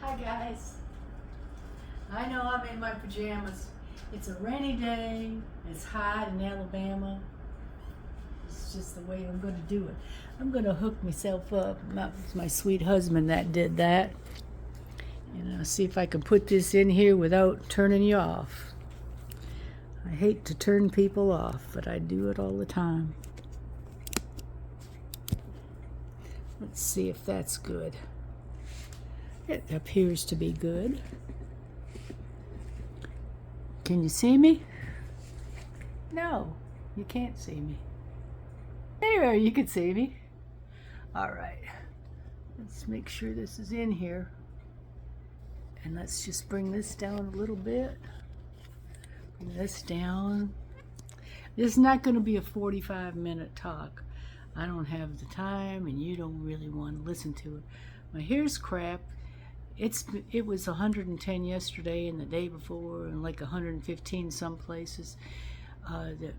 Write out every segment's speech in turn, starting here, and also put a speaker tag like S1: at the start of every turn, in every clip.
S1: Hi guys. I know I'm in my pajamas. It's a rainy day. It's hot in Alabama. It's just the way I'm going to do it. I'm going to hook myself up. It's my sweet husband that did that. And I'll see if I can put this in here without turning you off. I hate to turn people off, but I do it all the time. Let's see if that's good. It appears to be good. Can you see me? No, you can't see me. There, you can see me. All right. Let's make sure this is in here. And let's just bring this down a little bit. Bring this down. This is not going to be a 45-minute talk. I don't have the time, and you don't really want to listen to it. My hair's crap. It was 110 yesterday and the day before, and like 115 some places. The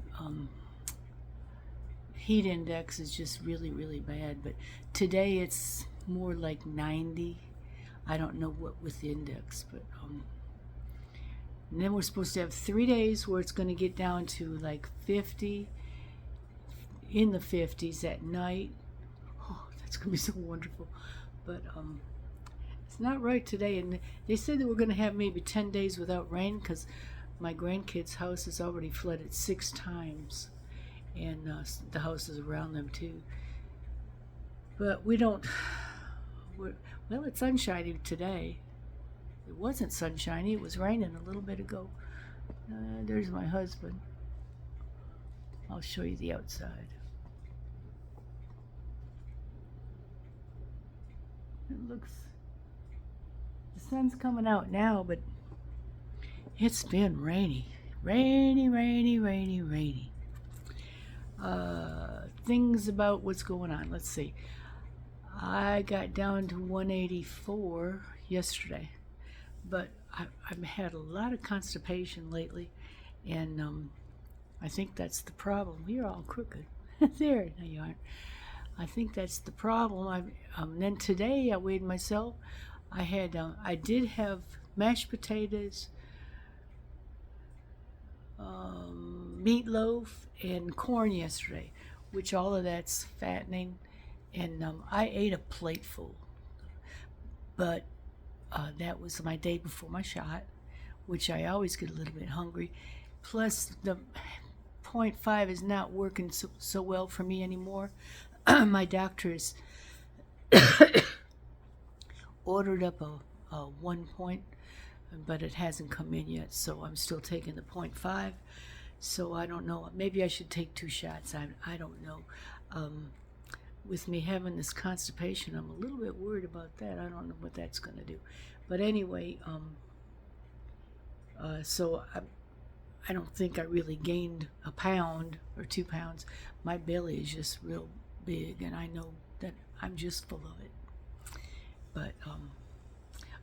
S1: heat index is just really, really bad. But today it's more like 90. I don't know what with the index, but and then we're supposed to have 3 days where it's going to get down to like 50, in the 50s at night. Oh, that's going to be so wonderful. But it's not right today, and they said that we're going to have maybe 10 days without rain because my grandkids' house is already flooded 6 times, and the houses around them too. But we don't. Well, it's sunshiny today. It wasn't sunshiny. It was raining a little bit ago. There's my husband. I'll show you the outside. It looks. The sun's coming out now, but it's been rainy. Rainy, rainy, rainy, rainy. Things about what's going on. Let's see. I got down to 184 yesterday, but I've had a lot of constipation lately, and I think that's the problem. You're all crooked. There, no, you aren't. I think that's the problem. Then today I weighed myself. I did have mashed potatoes, meatloaf, and corn yesterday, which all of that's fattening. And I ate a plateful, but that was my day before my shot, which I always get a little bit hungry. Plus, the 0.5 is not working so well for me anymore. My doctor has ordered up a 1 point, but it hasn't come in yet, so I'm still taking the 0.5. So I don't know. Maybe I should take 2 shots. I don't know. With me having this constipation, I'm a little bit worried about that. I don't know what that's going to do. But anyway, so I don't think I really gained a pound or 2 pounds. My belly is just real big, and I know that I'm just full of it. But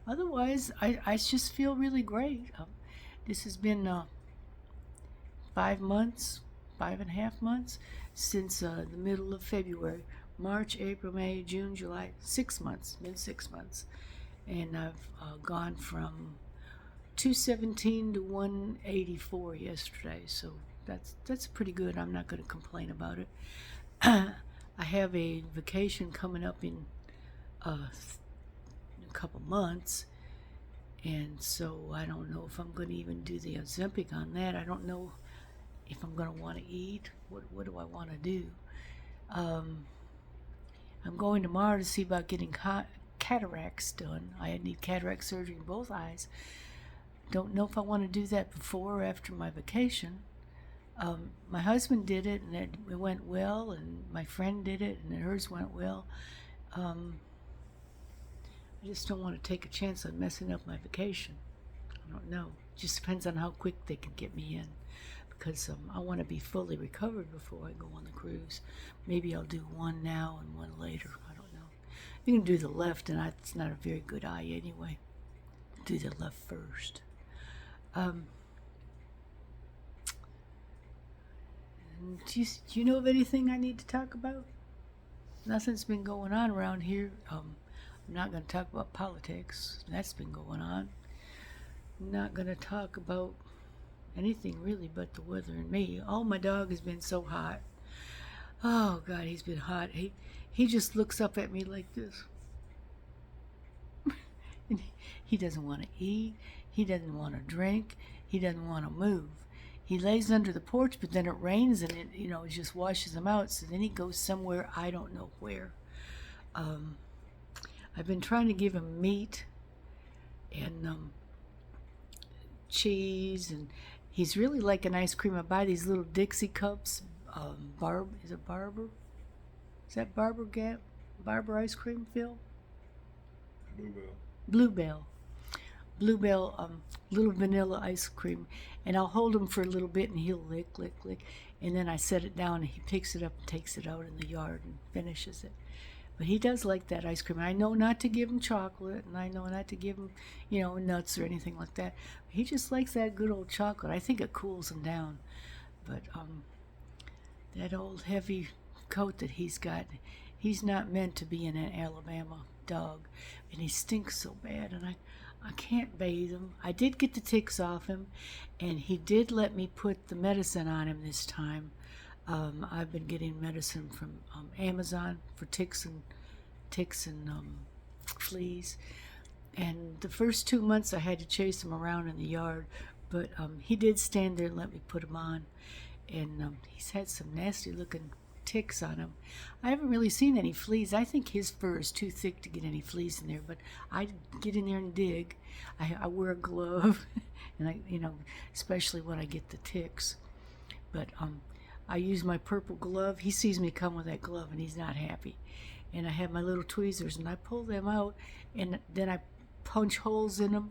S1: otherwise, I just feel really great. This has been 5 months, 5.5 months since the middle of February. March, April, May, June, July, 6 months, been 6 months. And I've gone from 217 to 184 yesterday, so that's pretty good. I'm not going to complain about it. I have a vacation coming up in a couple months, and so I don't know if I'm going to even do the Ozempic on that. I don't know if I'm going to want to eat. What do I want to do? I'm going tomorrow to see about getting cataracts done. I need cataract surgery in both eyes. Don't know if I want to do that before or after my vacation. My husband did it, and it went well, and my friend did it, and hers went well. I just don't want to take a chance on messing up my vacation. I don't know. It just depends on how quick they can get me in, because I want to be fully recovered before I go on the cruise. Maybe I'll do one now and one later. I don't know. You can do the left, and it's not a very good eye anyway. Do the left first. Do you know of anything I need to talk about? Nothing's been going on around here. I'm not going to talk about politics. That's been going on. I'm not going to talk about anything really but the weather and me. Oh, my dog has been so hot. Oh, God, he's been hot. He just looks up at me like this. And he doesn't want to eat. He doesn't want to drink. He doesn't want to move. He lays under the porch, but then it rains and it just washes him out. So then he goes somewhere, I don't know where. I've been trying to give him meat and cheese, and he's really liking ice cream. I buy these little Dixie cups. Is it Barber? Is that Barber ice cream, Phil? Bluebell. Little vanilla ice cream, and I'll hold him for a little bit, and he'll lick, and then I set it down, and he picks it up and takes it out in the yard and finishes it. But he does like that ice cream. I know not to give him chocolate, and I know not to give him, nuts or anything like that. He just likes that good old chocolate. I think it cools him down. But that old heavy coat that he's got, he's not meant to be an Alabama dog, and he stinks so bad, and I can't bathe him. I did get the ticks off him, and he did let me put the medicine on him this time. I've been getting medicine from Amazon for ticks and fleas, and the first 2 months I had to chase him around in the yard, but he did stand there and let me put him on, and he's had some nasty looking ticks on him. I haven't really seen any fleas. I think his fur is too thick to get any fleas in there, but I get in there and dig. I wear a glove, and especially when I get the ticks. But I use my purple glove. He sees me come with that glove, and he's not happy. And I have my little tweezers, and I pull them out, and then I punch holes in them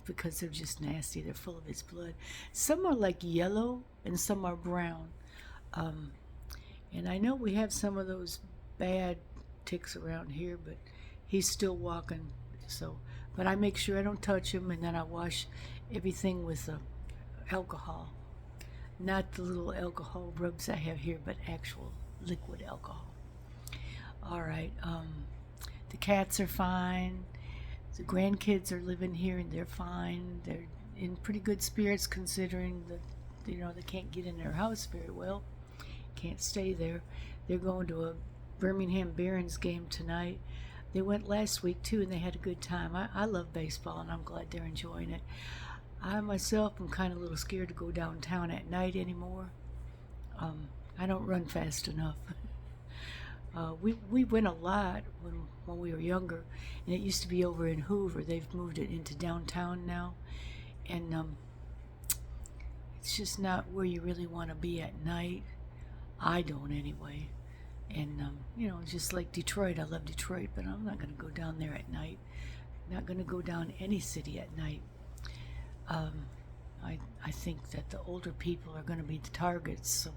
S1: because they're just nasty. They're full of his blood. Some are like yellow, and some are brown. And I know we have some of those bad ticks around here, but he's still walking. But I make sure I don't touch him, and then I wash everything with alcohol. Not the little alcohol rubs I have here, but actual liquid alcohol. All right. The cats are fine. The grandkids are living here, and they're fine. They're in pretty good spirits considering that they can't get in their house very well. Can't stay there. They're going to a Birmingham Barons game tonight. They went last week too, and they had a good time. I love baseball, and I'm glad they're enjoying it. I myself am kind of a little scared to go downtown at night anymore. I don't run fast enough. We went a lot when we were younger, and it used to be over in Hoover. They've moved it into downtown now, and it's just not where you really want to be at night. I don't anyway. And just like Detroit, I love Detroit, but I'm not going to go down there at night. I'm not going to go down any city at night. I think that the older people are going to be the targets, so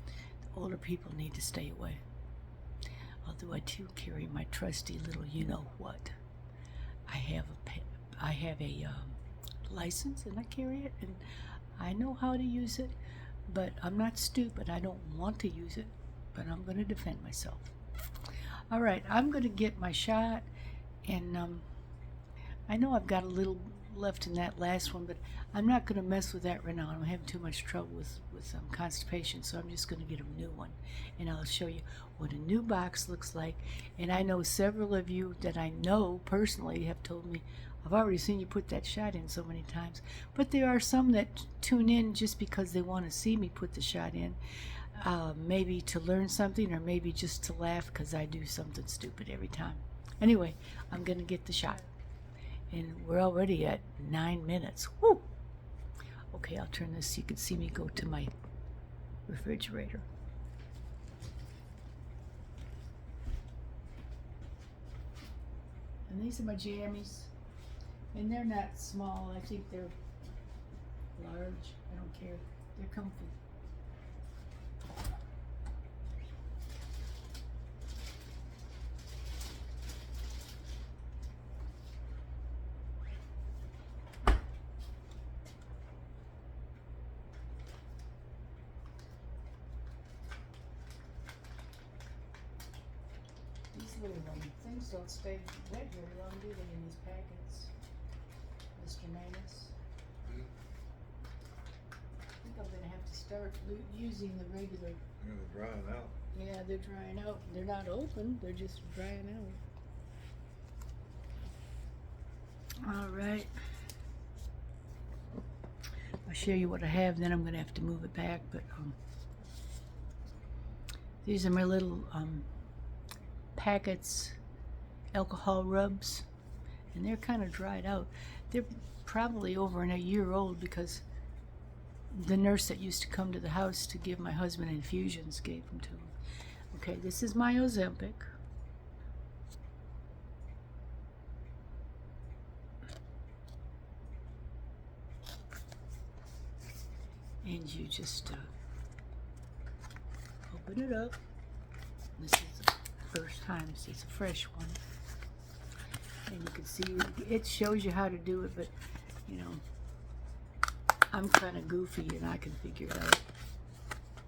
S1: the older people need to stay away. Although I too carry my trusty little you-know-what. I have a license, and I carry it, and I know how to use it, but I'm not stupid. I don't want to use it, but I'm going to defend myself. All right, I'm going to get my shot, and I know I've got a little left in that last one, but I'm not going to mess with that right now. I'm having too much trouble with constipation, so I'm just going to get a new one, and I'll show you what a new box looks like. And I know several of you that I know personally have told me, I've already seen you put that shot in so many times, but there are some that tune in just because they want to see me put the shot in, maybe to learn something, or maybe just to laugh because I do something stupid every time. Anyway, I'm going to get the shot. And we're already at 9 minutes. Woo! Okay, I'll turn this so you can see me go to my refrigerator. And these are my jammies. And they're not small. I think they're large. I don't care. They're comfy. very long. Things don't stay wet very long, do they, in these packets, Mr. Manus? I think I'm gonna have to start using the regular.
S2: Yeah, they're drying out.
S1: Yeah, they're drying out. They're not open, they're just drying out. All right. I'll show you what I have, then I'm gonna have to move it back, but these are my little packets, alcohol rubs, and they're kind of dried out. They're probably over a year old because the nurse that used to come to the house to give my husband infusions gave them to him. Okay, this is my Ozempic. And you just open it up. This is the first time, so it's a fresh one. And you can see, it shows you how to do it, but you know, I'm kind of goofy and I can figure it out.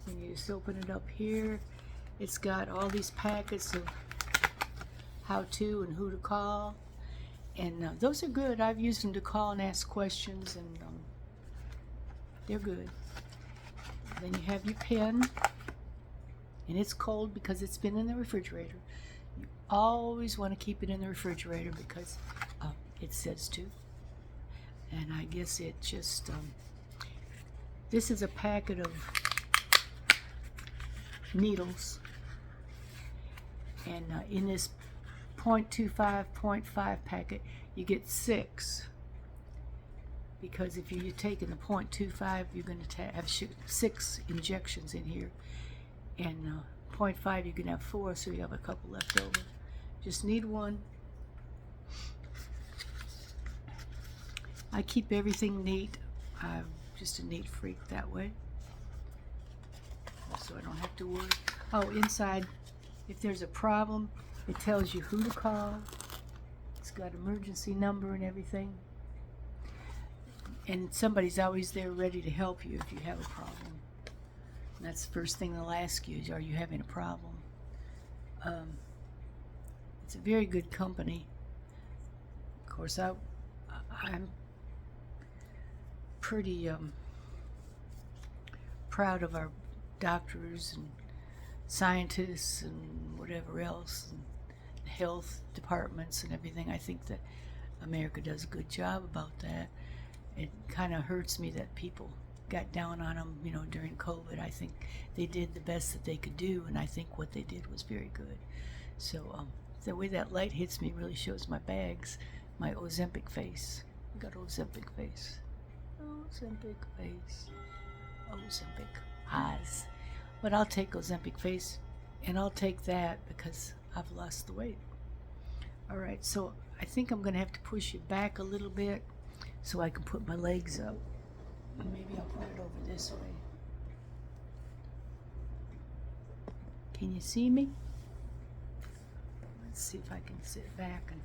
S1: And you just open it up here. It's got all these packets of how to and who to call. And those are good. I've used them to call and ask questions, and they're good. Then you have your pen, and it's cold because it's been in the refrigerator. You always want to keep it in the refrigerator because it says to. And I guess it just, this is a packet of needles. And in this 0.25, 0.5 packet, you get 6. Because if you're taking the 0.25, you're going to have 6 injections in here. And 0.5, you can have 4, so you have a couple left over. Just need one. I keep everything neat. I'm just a neat freak that way. So I don't have to worry. Oh, inside, if there's a problem, it tells you who to call. It's got emergency number and everything. And somebody's always there ready to help you if you have a problem. And that's the first thing they'll ask you is, are you having a problem? It's a very good company. Of course, I'm pretty proud of our doctors and scientists and whatever else, and health departments and everything. I think that America does a good job about that. It kind of hurts me that people got down on them, you know, during COVID. I think they did the best that they could do, and I think what they did was very good. So the way that light hits me really shows my bags, my Ozempic face. I got Ozempic face. Ozempic face. Ozempic eyes. But I'll take Ozempic face, and I'll take that because I've lost the weight. All right, so I think I'm going to have to push it back a little bit so I can put my legs up. Maybe I'll put it over this way. Can you see me? Let's see if I can sit back and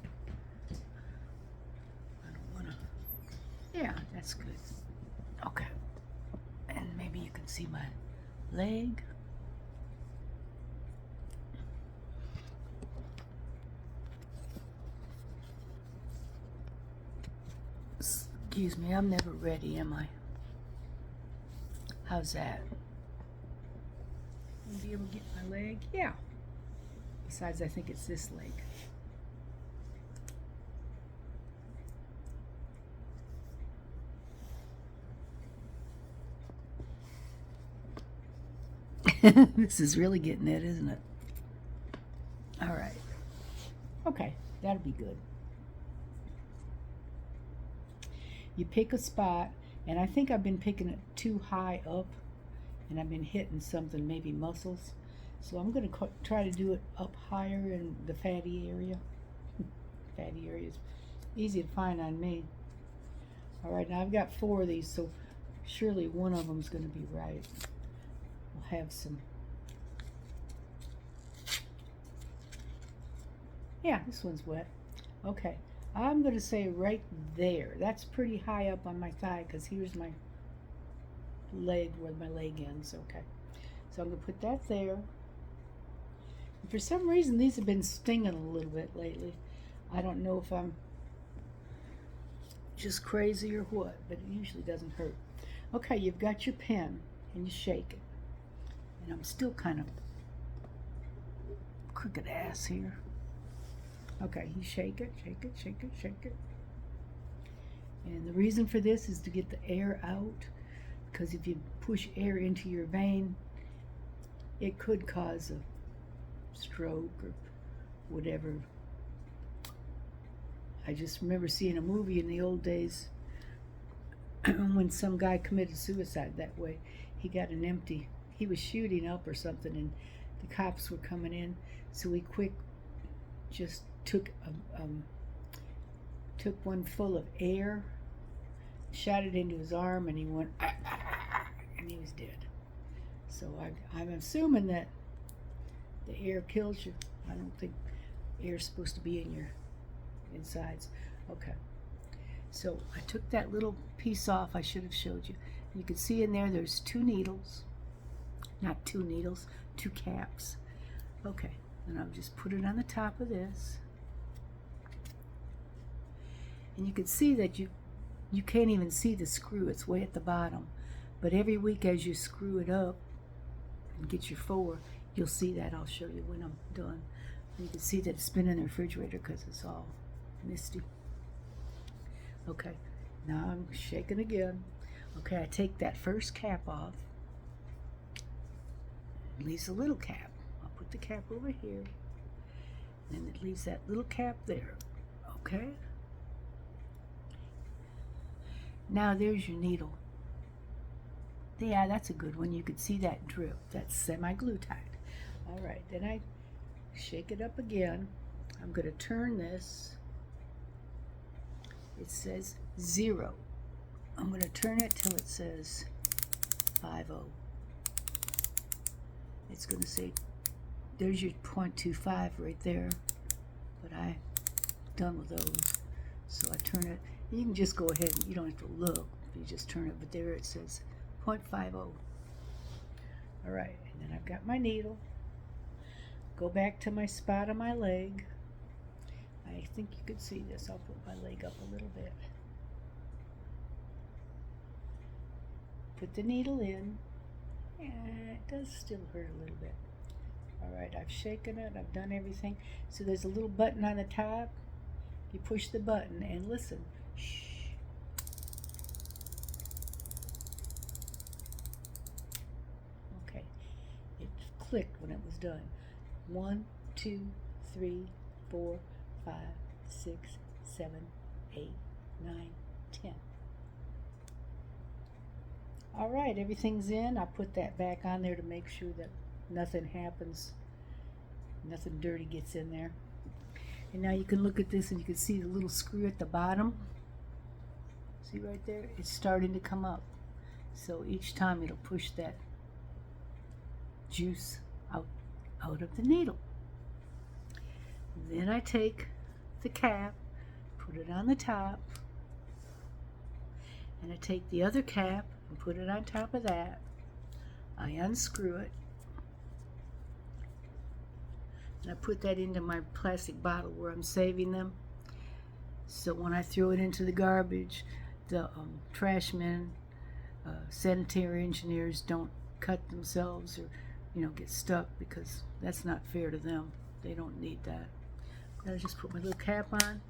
S1: I don't want to. Yeah, that's good. Okay. And maybe you can see my leg. Excuse me, I'm never ready, am I? How's that? Be able to get my leg? Yeah. Besides, I think it's this leg. This is really getting it, isn't it? All right. Okay, that'll be good. You pick a spot, and I think I've been picking it too high up, and I've been hitting something, maybe muscles. So I'm going to try to do it up higher in the fatty area. Fatty area is easy to find on me. All right, now I've got 4 of these, so surely one of them is going to be right. We'll have some. Yeah, this one's wet. Okay, I'm going to say right there. That's pretty high up on my thigh because here's my leg where my leg ends. Okay, so I'm going to put that there. For some reason, these have been stinging a little bit lately. I don't know if I'm just crazy or what, but it usually doesn't hurt. Okay, you've got your pen, and you shake it. And I'm still kind of crooked ass here. Okay, you shake it, shake it, shake it, shake it. And the reason for this is to get the air out, because if you push air into your vein, it could cause a stroke or whatever. I just remember seeing a movie in the old days when some guy committed suicide that way. He got an empty, he was shooting up or something, and the cops were coming in, so he just took one full of air, shot it into his arm, and he went, and he was dead. So I'm assuming that the air kills you. I don't think air's supposed to be in your insides. Okay. So I took that little piece off. I should have showed you. You can see in there there's 2 needles. Not 2 needles, 2 caps. Okay. And I'll just put it on the top of this. And you can see that you can't even see the screw. It's way at the bottom. But every week as you screw it up and get your 4, you'll see that. I'll show you when I'm done. You can see that it's been in the refrigerator because it's all misty. Okay, now I'm shaking again. Okay, I take that first cap off. It leaves a little cap. I'll put the cap over here. And it leaves that little cap there. Okay? Now there's your needle. Yeah, that's a good one. You could see that drip. That's semi-glutide. All right, then I shake it up again. I'm going to turn this. It says 0. I'm going to turn it till it says 50. It's going to say, there's your 0.25 right there. But I'm done with those. So I turn it. You can just go ahead and you don't have to look. You just turn it. But there it says 0.50. All right, and then I've got my needle. Go back to my spot on my leg. I think you could see this. I'll put my leg up a little bit. Put the needle in. And it does still hurt a little bit. All right, I've shaken it. I've done everything. So there's a little button on the top. You push the button and listen. Shh. Okay. It clicked when it was done. 1, 2, 3, 4, 5, 6, 7, 8, 9, 10. All right, everything's in. I put that back on there to make sure that nothing happens, nothing dirty gets in there. And now you can look at this and you can see the little screw at the bottom. See right there? It's starting to come up. So each time it'll push that juice out of the needle. Then I take the cap, put it on the top, and I take the other cap and put it on top of that. I unscrew it, and I put that into my plastic bottle where I'm saving them. So when I throw it into the garbage, the trash men, sanitary engineers don't cut themselves or get stuck, because that's not fair to them. They don't need that. I just put my little cap on.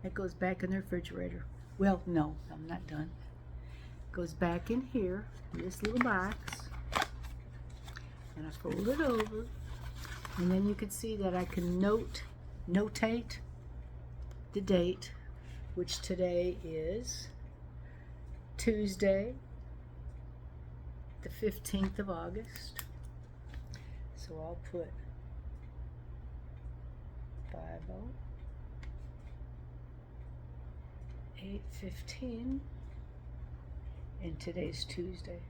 S1: That goes back in the refrigerator. Well, no, I'm not done. Goes back in here, in this little box. And I fold it over. And then you can see that I can notate the date, which today is Tuesday, the 15th of August. So I'll put 50, 8:15, and today's Tuesday.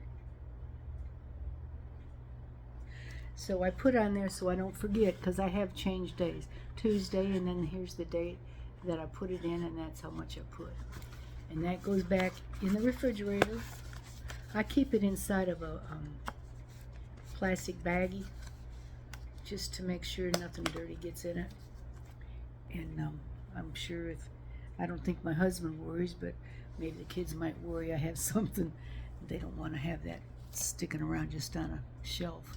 S1: So I put on there so I don't forget, because I have changed days. Tuesday, and then here's the date that I put it in, and that's how much I put. And that goes back in the refrigerator. I keep it inside of a plastic baggie. just to make sure nothing dirty gets in it. And I'm sure if, I don't think my husband worries, but maybe the kids might worry I have something. They don't want to have that sticking around just on a shelf.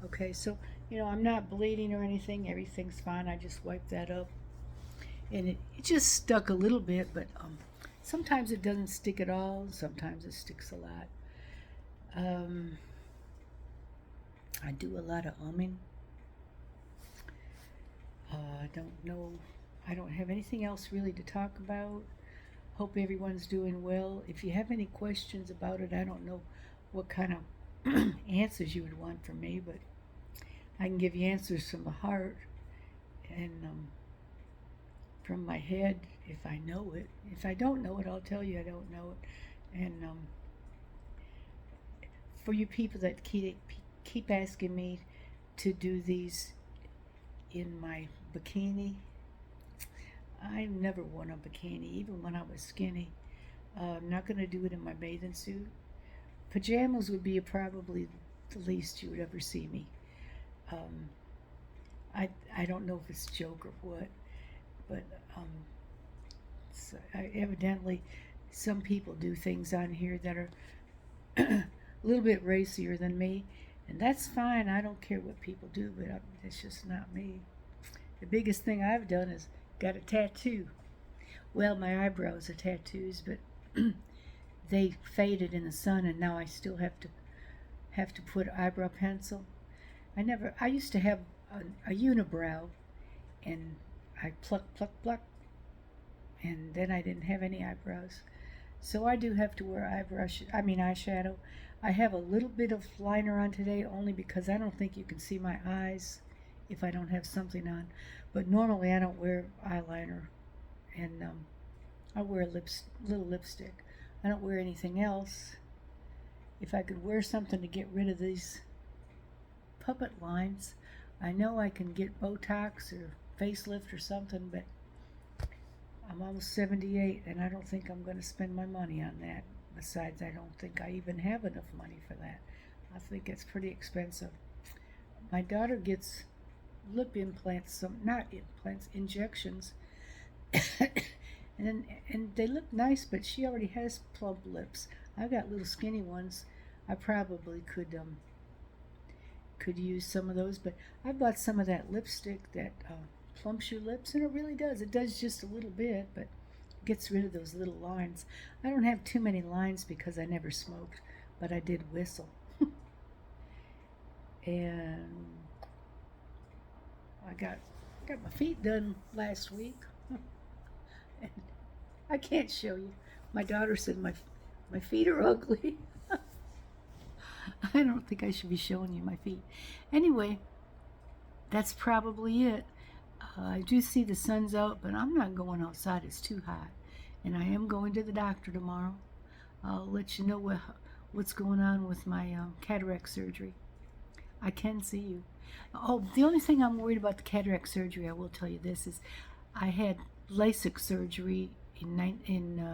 S1: Okay, so, I'm not bleeding or anything. Everything's fine. I just wiped that up. And it just stuck a little bit, but sometimes it doesn't stick at all. Sometimes it sticks a lot. I do a lot of umming. I don't know. I don't have anything else really to talk about. Hope everyone's doing well. If you have any questions about it, I don't know what kind of answers you would want from me, but I can give you answers from the heart and from my head if I know it. If I don't know it, I'll tell you I don't know it. And for you people that keep asking me to do these in my bikini, I never worn a bikini, even when I was skinny. I'm not going to do it in my bathing suit. Pajamas would be probably the least you would ever see me. I don't know if it's a joke or what, but so evidently some people do things on here that are a little bit racier than me, and that's fine. I don't care what people do, but it's just not me. The biggest thing I've done is got a tattoo. Well, my eyebrows are tattoos, but they faded in the sun, and now I still have to put eyebrow pencil. I used to have a unibrow, and I pluck, and then I didn't have any eyebrows. So I do have to wear eyeshadow. I have a little bit of liner on today, only because I don't think you can see my eyes if I don't have something on. But normally I don't wear eyeliner, and I wear a little lipstick. I don't wear anything else. If I could wear something to get rid of these puppet lines, I know I can get Botox or facelift or something, but I'm almost 78, and I don't think I'm going to spend my money on that. Besides, I don't think I even have enough money for that. I think it's pretty expensive. My daughter gets lip implants, not implants, injections, and they look nice, but she already has plump lips. I've got little skinny ones. I probably could use some of those, but I bought some of that lipstick that plumps your lips, and it really does. It does just a little bit, but gets rid of those little lines. I don't have too many lines because I never smoked, but I did whistle. And I got my feet done last week. And I can't show you. My daughter said my feet are ugly. I don't think I should be showing you my feet. Anyway, that's probably it. I do see the sun's out, but I'm not going outside. It's too hot. And I am going to the doctor tomorrow. I'll let you know what's going on with my cataract surgery. I can see you. Oh, the only thing I'm worried about the cataract surgery, I will tell you this, is I had LASIK surgery in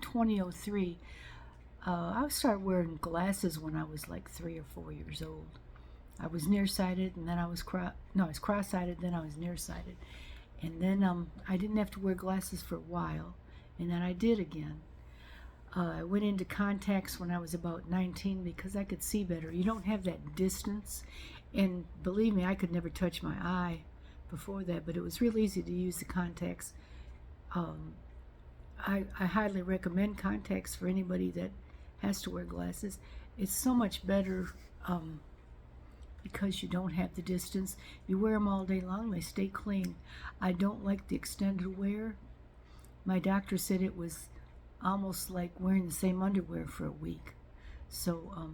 S1: 2003. I started wearing glasses when I was like 3 or 4 years old. I was nearsighted, and then I was cross-sighted, then I was nearsighted. And then I didn't have to wear glasses for a while, and then I did again. I went into contacts when I was about 19 because I could see better. You don't have that distance, and believe me, I could never touch my eye before that, but it was real easy to use the contacts. I highly recommend contacts for anybody that has to wear glasses. It's so much better because you don't have the distance. You wear them all day long, they stay clean. I don't like the extended wear. My doctor said it was almost like wearing the same underwear for a week. So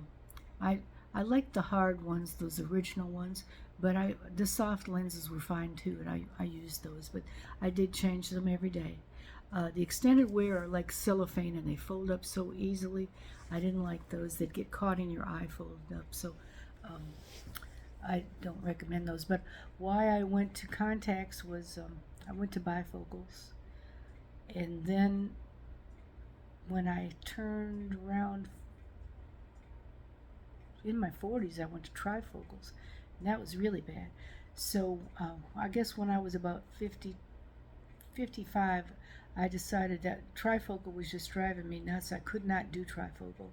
S1: I like the hard ones, those original ones, but the soft lenses were fine too, and I used those, but I did change them every day. The extended wear are like cellophane, and they fold up so easily. I didn't like those. They'd get caught in your eye folded up, so I don't recommend those. But why I went to contacts was I went to bifocals, and then when I turned around in my 40s, I went to trifocals, and that was really bad. So I guess when I was about 55, I decided that trifocal was just driving me nuts. I could not do trifocal.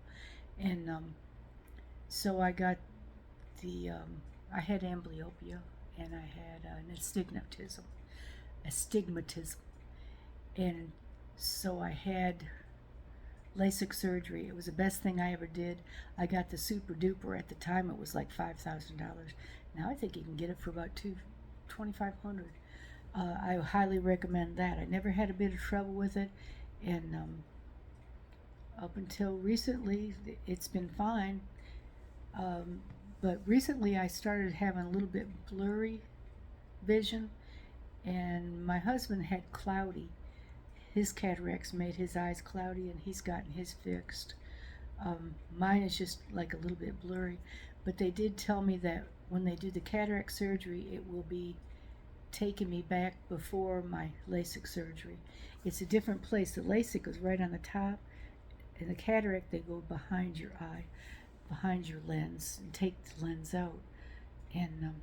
S1: And so I got I had amblyopia, and I had an astigmatism. And so I had LASIK surgery. It was the best thing I ever did. I got the super duper. At the time, it was like $5,000. Now I think you can get it for about $2,500. I highly recommend that. I never had a bit of trouble with it, and up until recently, it's been fine. But recently, I started having a little bit blurry vision, and my husband had cloudy. His cataracts made his eyes cloudy, and he's gotten his fixed. Mine is just like a little bit blurry, but they did tell me that when they do the cataract surgery, it will be taking me back before my LASIK surgery. It's a different place. The LASIK is right on the top, and the cataract, they go behind your eye, behind your lens, and take the lens out. And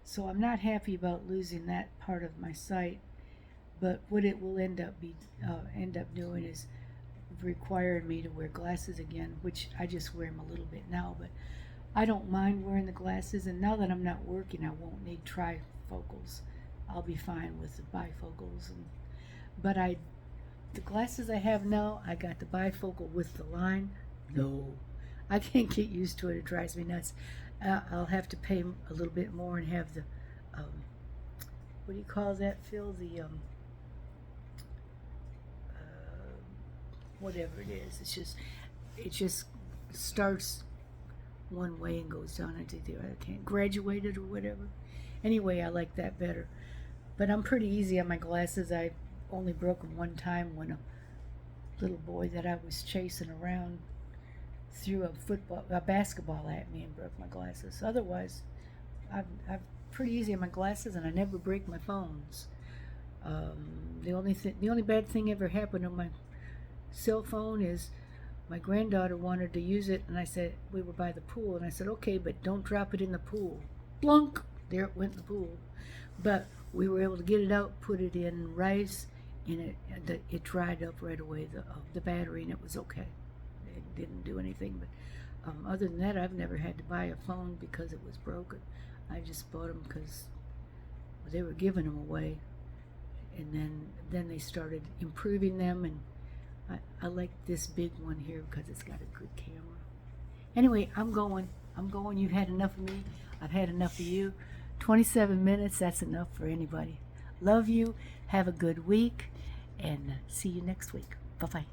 S1: so I'm not happy about losing that part of my sight. But what it will end up doing is requiring me to wear glasses again, which I just wear them a little bit now. But I don't mind wearing the glasses, and now that I'm not working, I won't need trifocals. I'll be fine with the bifocals. But the glasses I have now, I got the bifocal with the line. No, I can't get used to it. It drives me nuts. I'll have to pay a little bit more and have the what do you call that, Phil? The whatever it is. It just starts one way and goes down into the other. I can't graduate it or whatever. Anyway, I like that better. But I'm pretty easy on my glasses. I only broke them one time when a little boy that I was chasing around threw a basketball at me and broke my glasses. Otherwise, I'm pretty easy on my glasses, and I never break my phones. The only bad thing ever happened on my cell phone is my granddaughter wanted to use it, and I said, we were by the pool, and I said, okay, but don't drop it in the pool. Blunk! There it went in the pool. But we were able to get it out, put it in rice, and it dried up right away, the battery, and it was okay. It didn't do anything. But other than that, I've never had to buy a phone because it was broken. I just bought them because they were giving them away, and then they started improving them, and I like this big one here because it's got a good camera. Anyway, I'm going. You've had enough of me. I've had enough of you. 27 minutes, that's enough for anybody. Love you. Have a good week, and see you next week. Bye-bye.